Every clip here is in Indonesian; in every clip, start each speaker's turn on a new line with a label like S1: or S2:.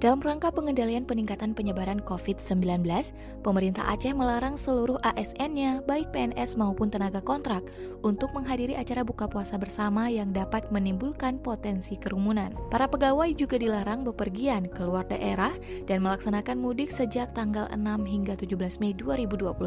S1: Dalam rangka pengendalian peningkatan penyebaran COVID-19, pemerintah Aceh melarang seluruh ASN-nya, baik PNS maupun tenaga kontrak, untuk menghadiri acara buka puasa bersama yang dapat menimbulkan potensi kerumunan. Para pegawai juga dilarang bepergian keluar daerah dan melaksanakan mudik sejak tanggal 6 hingga 17 Mei 2021,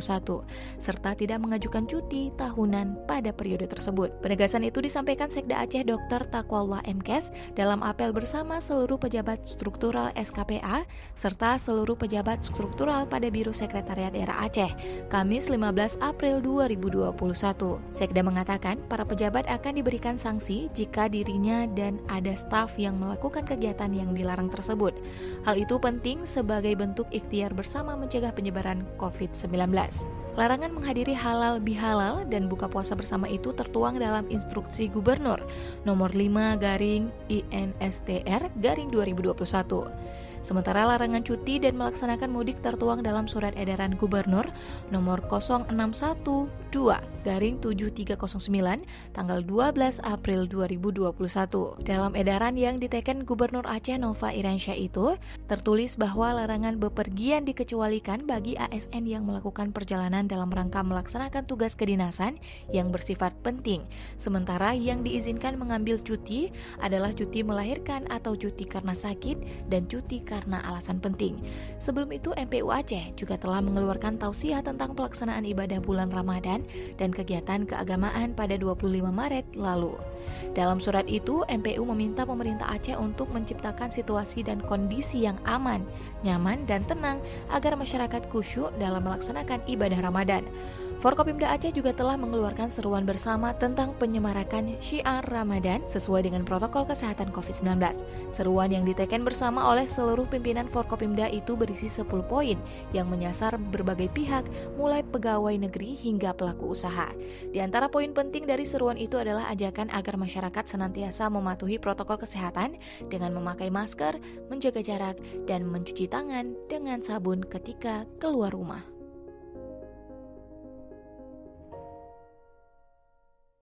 S1: serta tidak mengajukan cuti tahunan pada periode tersebut. Penegasan itu disampaikan Sekda Aceh Dr. Taqwallah Mkes dalam apel bersama seluruh pejabat struktural SKPA serta seluruh pejabat struktural pada Biro Sekretariat Daerah Aceh, Kamis 15 April 2021. Sekda mengatakan para pejabat akan diberikan sanksi jika dirinya dan ada staf yang melakukan kegiatan yang dilarang tersebut. Hal itu penting sebagai bentuk ikhtiar bersama mencegah penyebaran COVID-19. Larangan menghadiri halal bihalal dan buka puasa bersama itu tertuang dalam Instruksi Gubernur nomor 5/INSTR/2021. Sementara larangan cuti dan melaksanakan mudik tertuang dalam Surat Edaran Gubernur nomor 062/7309 tanggal 12 April 2021. Dalam edaran yang diteken Gubernur Aceh Nova Iransya itu, tertulis bahwa larangan bepergian dikecualikan bagi ASN yang melakukan perjalanan dalam rangka melaksanakan tugas kedinasan yang bersifat penting. Sementara yang diizinkan mengambil cuti adalah cuti melahirkan atau cuti karena sakit dan cuti karena alasan penting. Sebelum itu, MPU Aceh juga telah mengeluarkan tausiah tentang pelaksanaan ibadah bulan Ramadan dan kegiatan keagamaan pada 25 Maret lalu. Dalam surat itu, MPU meminta pemerintah Aceh untuk menciptakan situasi dan kondisi yang aman, nyaman, dan tenang agar masyarakat khusyuk dalam melaksanakan ibadah Ramadan. Forkopimda Aceh juga telah mengeluarkan seruan bersama tentang penyemarakan syiar Ramadan sesuai dengan protokol kesehatan COVID-19. Seruan yang diteken bersama oleh seluruh pimpinan Forkopimda itu berisi 10 poin yang menyasar berbagai pihak, mulai pegawai negeri hingga pelaku usaha. Di antara poin penting dari seruan itu adalah ajakan agar masyarakat senantiasa mematuhi protokol kesehatan dengan memakai masker, menjaga jarak, dan mencuci tangan dengan sabun ketika keluar rumah.